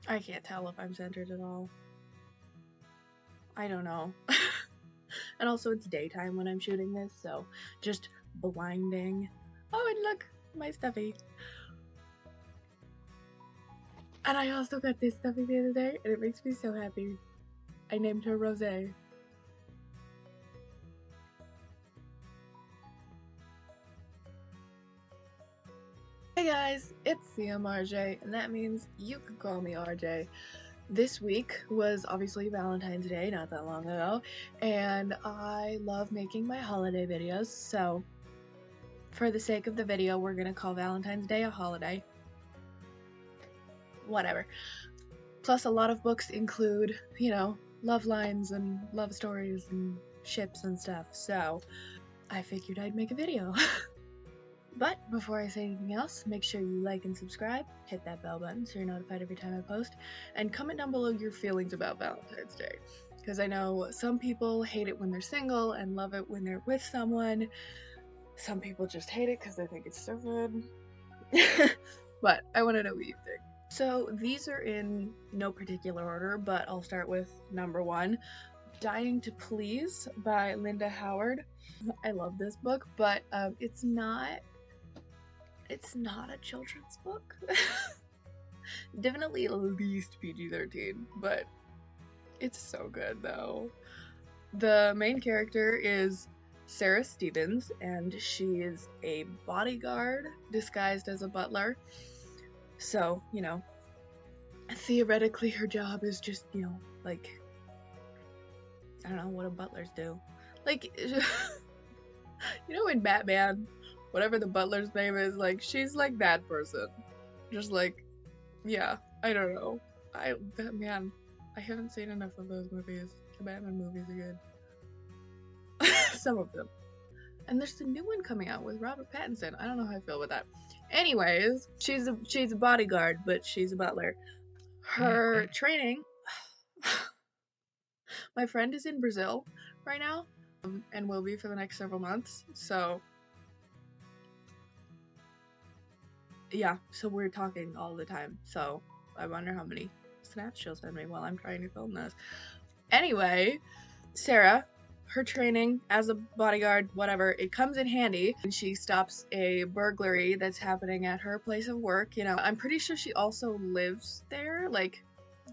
I can't tell if I'm centered at all. I don't know. And also it's daytime when I'm shooting this, so just blinding. Oh, and look, my stuffy. And I also got this stuffy the other day, and it makes me so happy. I named her Rosé. Hey guys, it's CMRJ, and that means you can call me RJ. This week was obviously Valentine's Day, not that long ago, and I love making my holiday videos, so for the sake of the video, we're gonna call Valentine's Day a holiday. Whatever. Plus, a lot of books include, you know, love lines and love stories and ships and stuff, so I figured I'd make a video. But before I say anything else, make sure you like and subscribe, hit that bell button so you're notified every time I post, and comment down below your feelings about Valentine's Day. Because I know some people hate it when they're single and love it when they're with someone. Some people just hate it because they think it's stupid. But I want to know what you think. So these are in no particular order, but I'll start with number 1, Dying to Please by Linda Howard. I love this book, but it's not a children's book. Definitely at least PG-13, but it's so good though. The main character is Sarah Stevens, and she is a bodyguard disguised as a butler. So, you know, theoretically her job is just, you know, like, I don't know what do butlers do. Like, you know in Batman, whatever the butler's name is, like, she's like that person. Just like, yeah, I don't know. Man, I haven't seen enough of those movies. The Batman movies are good. Some of them. And there's the new one coming out with Robert Pattinson. I don't know how I feel about that. Anyways, she's a bodyguard, but she's a butler. Her training... My friend is in Brazil right now, and will be for the next several months, so yeah, so we're talking all the time, so I wonder how many snaps she'll send me while I'm trying to film this. Anyway, Sarah, her training as a bodyguard, whatever, it comes in handy. She stops a burglary that's happening at her place of work. You know, I'm pretty sure she also lives there, like,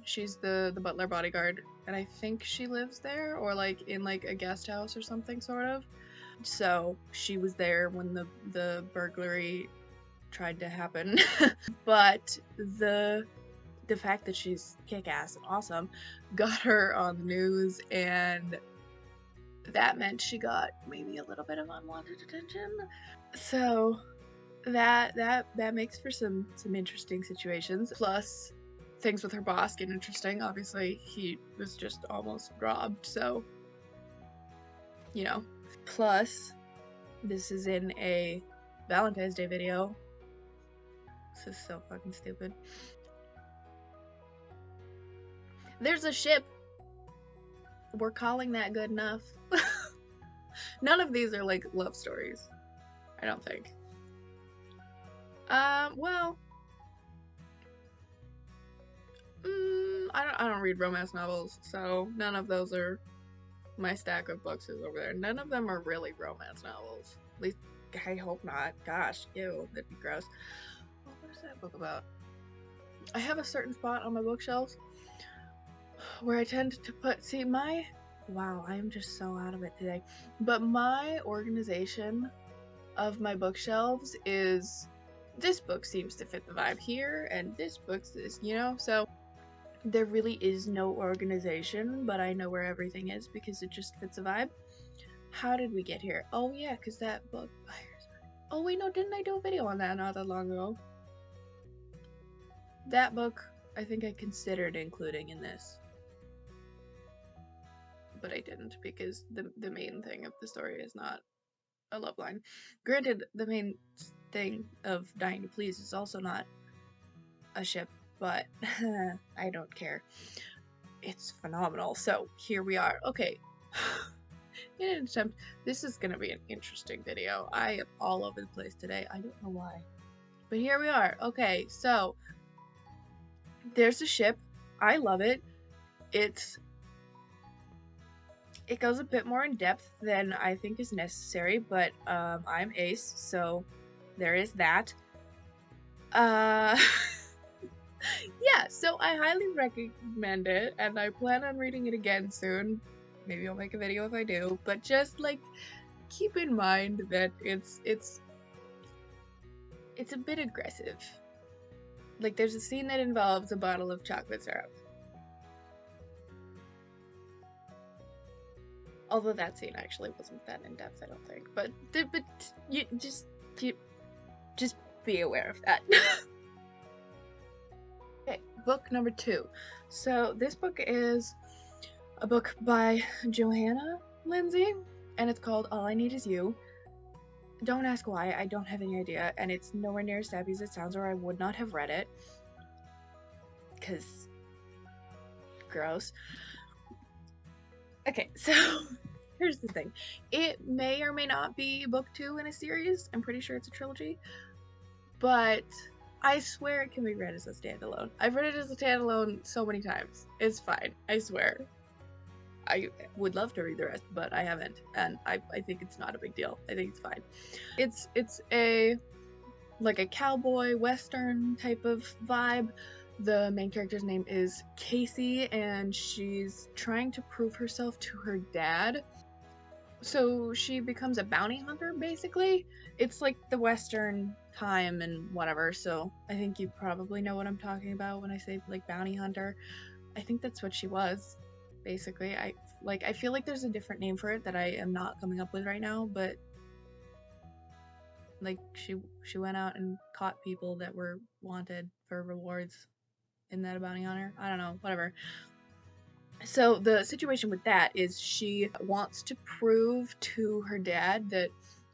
she's the butler bodyguard, and I think she lives there, or like in like a guest house or something, sort of. So she was there when the burglary tried to happen. But the fact that she's kick-ass and awesome got her on the news, and that meant she got maybe a little bit of unwanted attention. So that makes for some interesting situations. Plus, things with her boss get interesting. Obviously, he was just almost robbed, so, you know. Plus, this is in a Valentine's Day video. This is so fucking stupid. There's a ship. We're calling that good enough. None of these are like love stories, I don't think. Well, I don't read romance novels, so none of those are my stack of books is over there. None of them are really romance novels. At least, I hope not. Gosh, ew, that'd be gross. Oh, what is that book about? I have a certain spot on my bookshelves where I tend to put, see, wow, I'm just so out of it today. But my organization of my bookshelves is, this book seems to fit the vibe here, and this book's this, you know? So there really is no organization, but I know where everything is because it just fits a vibe. How did we get here? Oh yeah, because that book... Oh wait, no, didn't I do a video on that not that long ago? That book, I think I considered including in this. But I didn't, because the main thing of the story is not a love line. Granted, the main thing of Dying to Please is also not a ship, but I don't care. It's phenomenal. So here we are. Okay. In an attempt, this is gonna be an interesting video. I am all over the place today. I don't know why. But here we are. Okay, so there's a ship. I love it. It goes a bit more in depth than I think is necessary, but I'm ace, so there is that. Yeah, so I highly recommend it, and I plan on reading it again soon. Maybe I'll make a video if I do, but just like keep in mind that it's a bit aggressive. Like, there's a scene that involves a bottle of chocolate syrup. Although that scene actually wasn't that in depth, I don't think. But you just be aware of that. Okay, book number 2. So this book is a book by Johanna Lindsay, and it's called All I Need Is You. Don't ask why, I don't have any idea, and it's nowhere near as sappy as it sounds, or I would not have read it. 'Cause gross. Okay, so here's the thing. It may or may not be book 2 in a series. I'm pretty sure it's a trilogy. But I swear it can be read as a standalone. I've read it as a standalone so many times. It's fine. I swear. I would love to read the rest, but I haven't. And I think it's not a big deal. I think it's fine. It's a like a cowboy western type of vibe. The main character's name is Casey, and she's trying to prove herself to her dad. So she becomes a bounty hunter, basically. It's like the western time and whatever, so I think you probably know what I'm talking about when I say like bounty hunter. I think that's what she was, basically. I feel like there's a different name for it that I am not coming up with right now, but like she went out and caught people that were wanted for rewards. Isn't that a bounty hunter? I don't know, whatever. So the situation with that is she wants to prove to her dad that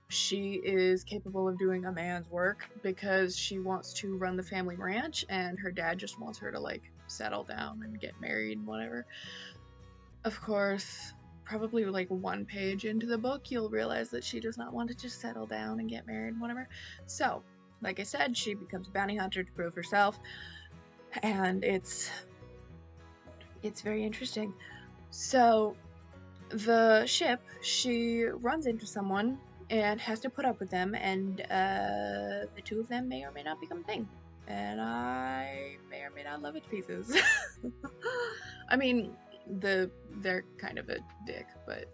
she is capable of doing a man's work because she wants to run the family ranch, and her dad just wants her to like settle down and get married and whatever. Of course, probably like 1 page into the book, you'll realize that she does not want to just settle down and get married and whatever. So, like I said, she becomes a bounty hunter to prove herself, and it's very interesting. So the ship, she runs into someone and has to put up with them, and the two of them may or may not become a thing, and I may or may not love it to pieces. I mean, they're kind of a dick, but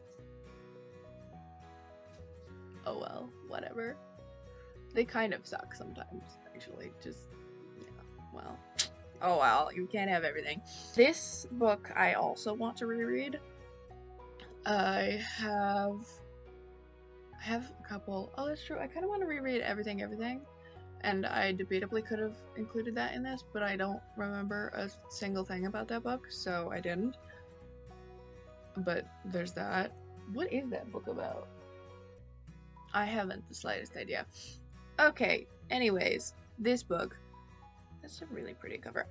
oh well, whatever. They kind of suck sometimes, actually. Just, yeah, well. Oh well, you can't have everything. This book I also want to reread. I have a couple. Oh, that's true. I kind of want to reread Everything, and I debatably could have included that in this, but I don't remember a single thing about that book, so I didn't. But there's that. What is that book about? I haven't the slightest idea. Okay, anyways, this book. That's a really pretty cover.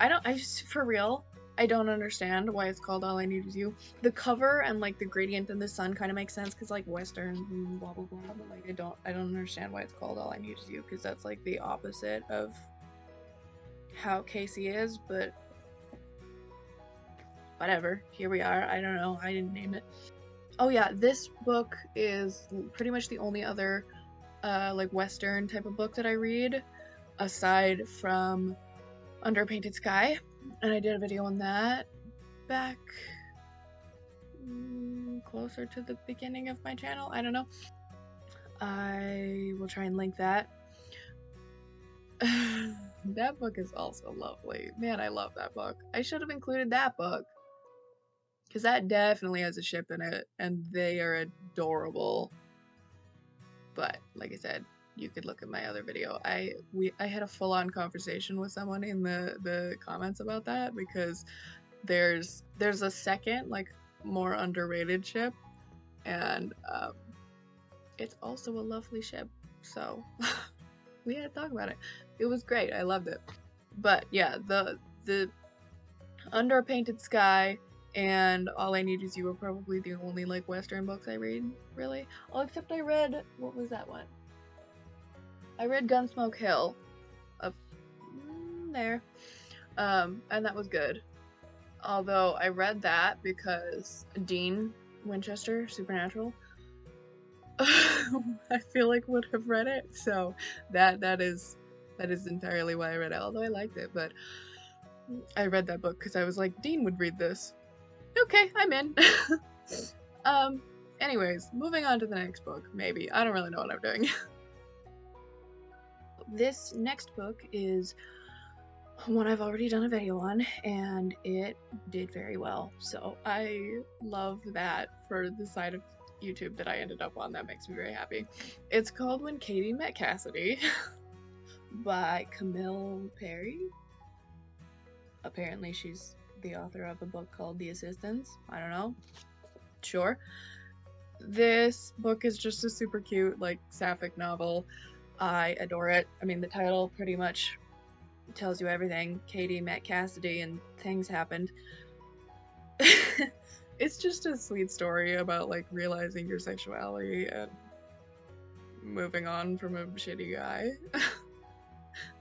For real, I don't understand why it's called All I Need Is You. The cover and like the gradient in the sun kind of makes sense because like western blah blah blah, but like I don't understand why it's called All I Need Is You, because that's like the opposite of how Casey is, but whatever. Here we are. I don't know. I didn't name it. Oh yeah, this book is pretty much the only other like western type of book that I read aside from Under a Painted Sky, and I did a video on that back closer to the beginning of my channel. I don't know. I will try and link that. That book is also lovely. Man, I love that book. I should have included that book, because that definitely has a ship in it, and they are adorable. But like I said, you could look at my other video. I had a full-on conversation with someone in the comments about that, because there's a second like more underrated ship, and it's also a lovely ship, so we had to talk about it. It was great. I loved it. But yeah, the Under a Painted Sky and All I Need Is You are probably the only like western books I read, really. Oh, except I read, what was that one? I read Gunsmoke Hill up there. And that was good. Although I read that because Dean Winchester, Supernatural, I feel like would have read it, so that is entirely why I read it. Although I liked it, but I read that book because I was like, Dean would read this. Okay, I'm in. Anyways, moving on to the next book. Maybe I don't really know what I'm doing. This next book is one I've already done a video on, and it did very well. So I love that for the side of YouTube that I ended up on. That makes me very happy. It's called When Katie Met Cassidy by Camille Perry. Apparently she's the author of a book called The Assistants. I don't know. Sure. This book is just a super cute, like, sapphic novel. I adore it. I mean, the title pretty much tells you everything. Katie met Cassidy and things happened. It's just a sweet story about, like, realizing your sexuality and moving on from a shitty guy.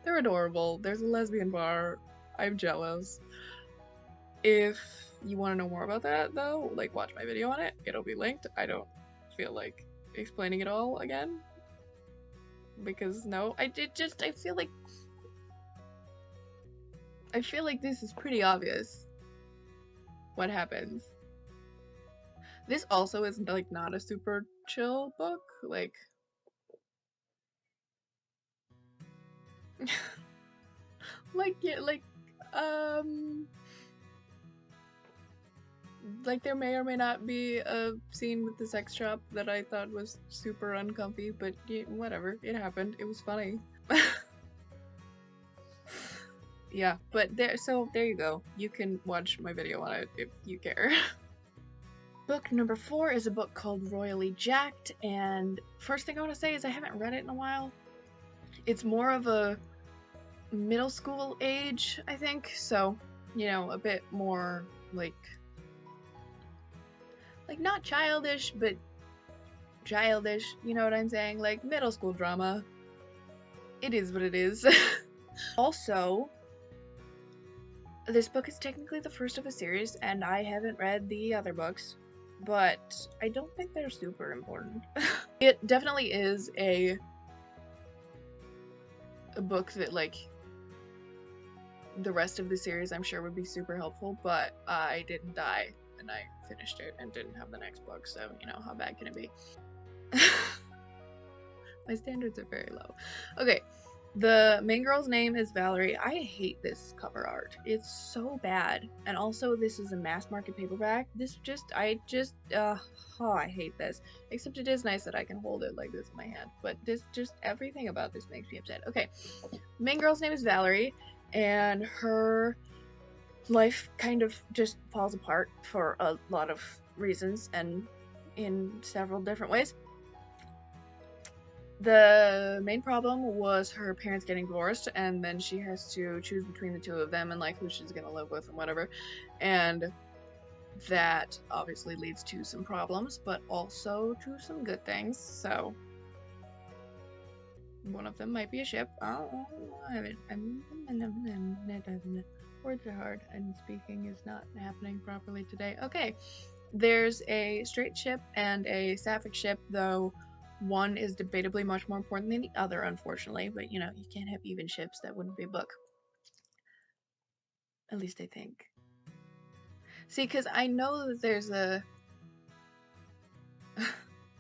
They're adorable. There's a lesbian bar. I'm jealous. If you want to know more about that, though, like, watch my video on it. It'll be linked. I don't feel like explaining it all again. Because, no, I feel like this is pretty obvious what happens. This also is, like, not a super chill book. Like, like, there may or may not be a scene with the sex shop that I thought was super uncomfy, but yeah, whatever, it happened. It was funny. Yeah, but there you go. You can watch my video on it if you care. Book number 4 is a book called Royally Jacked, and first thing I want to say is I haven't read it in a while. It's more of a middle school age, I think, so, you know, a bit more, like not childish, but childish, you know what I'm saying? Like, middle school drama. It is what it is. Also, this book is technically the first of a series, and I haven't read the other books, but I don't think they're super important. It definitely is a book that, like, the rest of the series I'm sure would be super helpful, but I didn't die and I finished it and didn't have the next book, so, you know, how bad can it be? My standards are very low. Okay, the main girl's name is Valerie. I hate this cover art. It's so bad. And also, this is a mass market paperback. I hate this. Except it is nice that I can hold it like this in my hand. But everything about this makes me upset. Okay, main girl's name is Valerie, and her life kind of just falls apart for a lot of reasons and in several different ways. The main problem was her parents getting divorced, and then she has to choose between the two of them and, like, who she's gonna live with and whatever. And that obviously leads to some problems, but also to some good things. So one of them might be a ship. Words are hard, and speaking is not happening properly today. Okay, there's a straight ship and a sapphic ship, though one is debatably much more important than the other, unfortunately. But, you know, you can't have even ships. That wouldn't be a book. At least I think. See, because I know that there's a...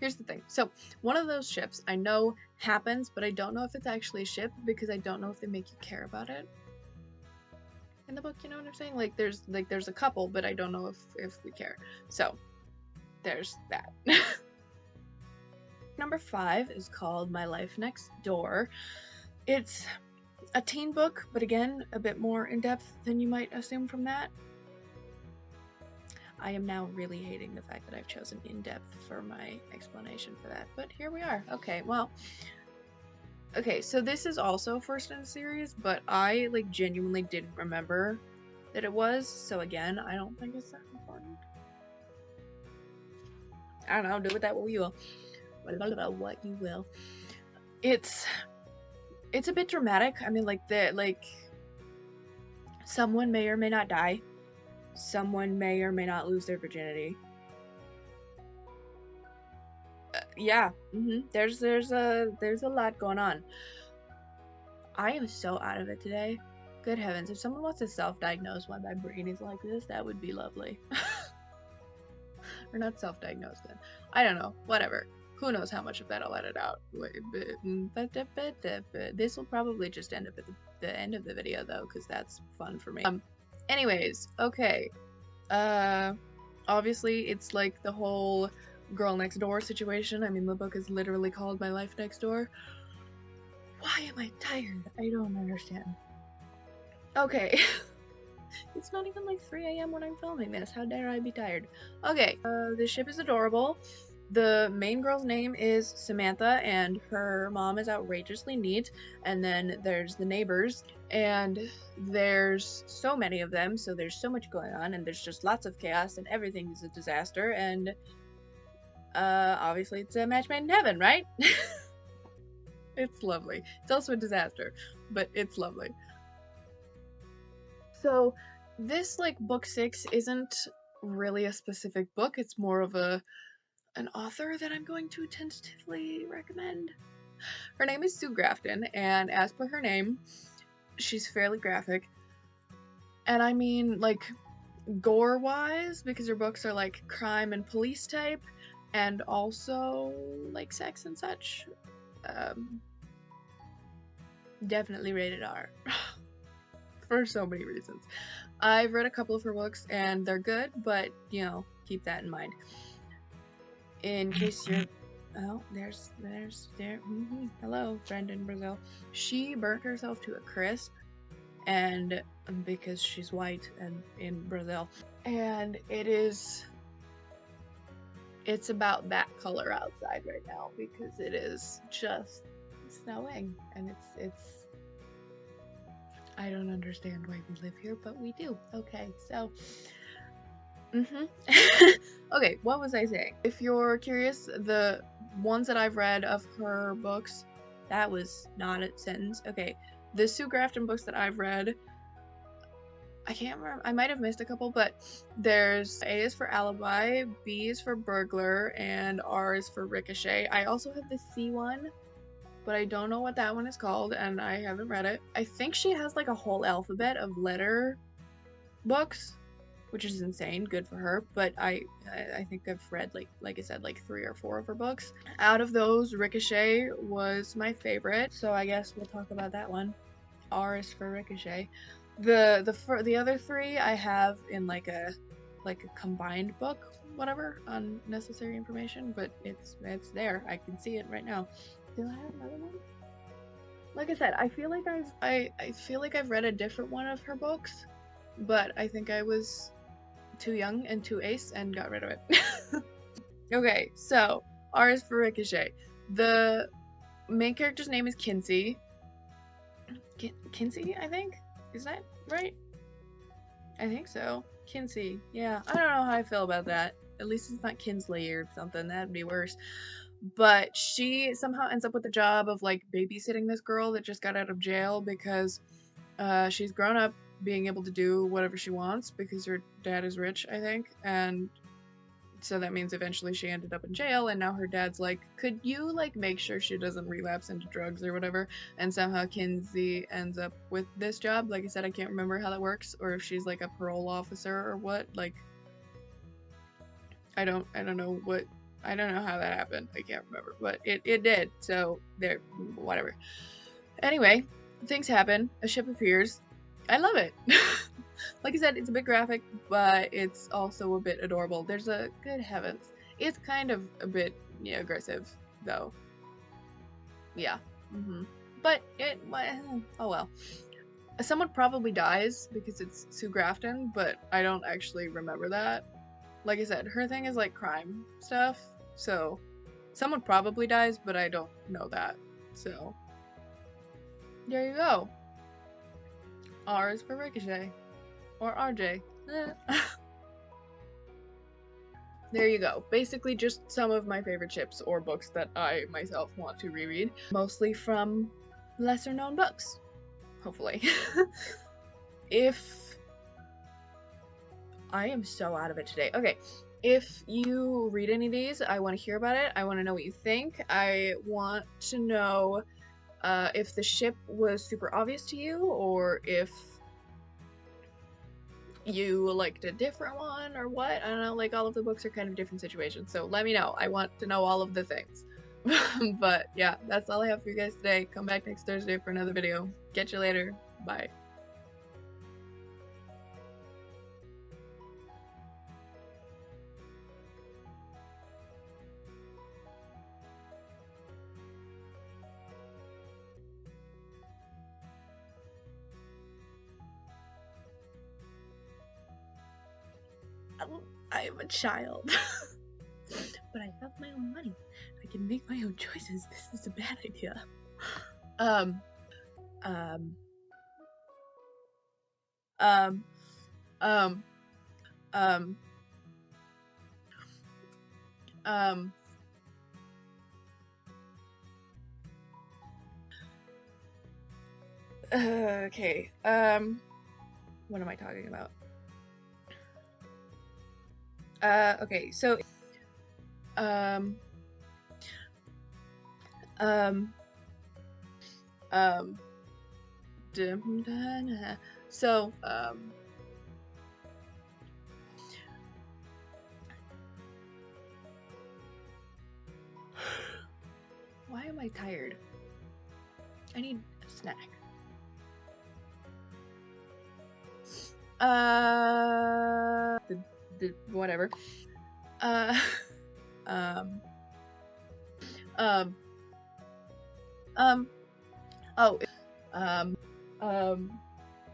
Here's the thing. So, one of those ships I know happens, but I don't know if it's actually a ship because I don't know if they make you care about it in the book, you know what I'm saying? Like, there's a couple, but I don't know if we care. So, there's that. Number 5 is called My Life Next Door. It's a teen book, but again, a bit more in-depth than you might assume from that. I am now really hating the fact that I've chosen in-depth for my explanation for that, but here we are. Okay, well, okay, so this is also first in the series, but I, like, genuinely didn't remember that it was, so again, I don't think it's that important. I don't know, do with that what you will. What you will. It's a bit dramatic. I mean, like, Someone may or may not die. Someone may or may not lose their virginity. Yeah, there's a lot going on. I am so out of it today. Good heavens, if someone wants to self-diagnose why my brain is like this, that would be lovely. Or not self-diagnosed then. I don't know, whatever. Who knows how much of that I'll edit out. This will probably just end up at the end of the video though, because that's fun for me. Anyways, okay. Obviously it's like the whole girl next door situation. I mean, the book is literally called My Life Next Door. Why am I tired? I don't understand. Okay. It's not even like 3 a.m. when I'm filming this. How dare I be tired? Okay, the ship is adorable. The main girl's name is Samantha, and her mom is outrageously neat. And then there's the neighbors, and there's so many of them, so there's so much going on, and there's just lots of chaos, and everything is a disaster, and obviously it's a match made in heaven, right? It's lovely. It's also a disaster, but it's lovely. So this, like, book 6 isn't really a specific book. It's more of an author that I'm going to tentatively recommend. Her name is Sue Grafton, and as per her name, she's fairly graphic. And I mean, like, gore-wise, because her books are, like, crime and police type, and also, like, sex and such. Definitely rated R. For so many reasons. I've read a couple of her books and they're good, but you know, keep that in mind. In case you're hello, friend in Brazil. She burnt herself to a crisp, and because she's white and in Brazil, and it's about that color outside right now because it is just snowing, and it's I don't understand why we live here, but we do. Okay, so okay, what was I saying? If you're curious, the ones that I've read of her books, that was not a sentence. Okay, the Sue Grafton books that I've read, I can't remember, I might have missed a couple, but there's A is for Alibi, B is for Burglar, and R is for Ricochet. I also have the C one, but I don't know what that one is called, and I haven't read it. I think she has like a whole alphabet of letter books, which is insane, good for her, but I think I've read, like I said, like 3 or 4 of her books. Out of those, Ricochet was my favorite, so I guess we'll talk about that one. R is for Ricochet. The other 3 I have in like a combined book, whatever, unnecessary information, but it's there. I can see it right now. Do I have another one? Like I said, I feel like I've read a different one of her books, but I think I was too young and too ace and got rid of it. Okay, so R is for Ricochet. The main character's name is Kinsey. Kinsey, I think? Is that right? I think so. Kinsey. Yeah, I don't know how I feel about that. At least it's not Kinsley or something. That'd be worse. But she somehow ends up with the job of like babysitting this girl that just got out of jail because she's grown up being able to do whatever she wants because her dad is rich, I think, and so that means eventually she ended up in jail, and now her dad's like, could you like make sure she doesn't relapse into drugs or whatever, and somehow Kinsey ends up with this job. Like I said, I can't remember how that works, or if she's like a parole officer or what. Like I don't know how that happened. I can't remember, but it did. So there, whatever. Anyway, things happen. A ship appears. I love it. Like I said, it's a bit graphic, but it's also a bit adorable. There's a good heavens. It's kind of a bit aggressive though. Yeah. But oh well. Someone probably dies because it's Sue Grafton, but I don't actually remember that. Like I said, her thing is like crime stuff, so someone probably dies, but I don't know that. So there you go. R is for Ricochet. Or RJ. There you go. Basically just some of my favorite ships or books that I myself want to reread. Mostly from lesser known books. Hopefully. if I am so out of it today. Okay, if you read any of these, I want to hear about it. I want to know what you think. I want to know if the ship was super obvious to you, or if you liked a different one, or what. I don't know, like all of the books are kind of different situations, so let me know. I want to know all of the things. But yeah, that's all I have for you guys today. Come back next Thursday for another video. Catch you later. Bye. I am a child. But I have my own money. I can make my own choices. This is a bad idea. Um, um, um, um, um, um, okay, what am I talking about? Okay, so, um, so, why am I tired? I need a snack. Whatever. Oh,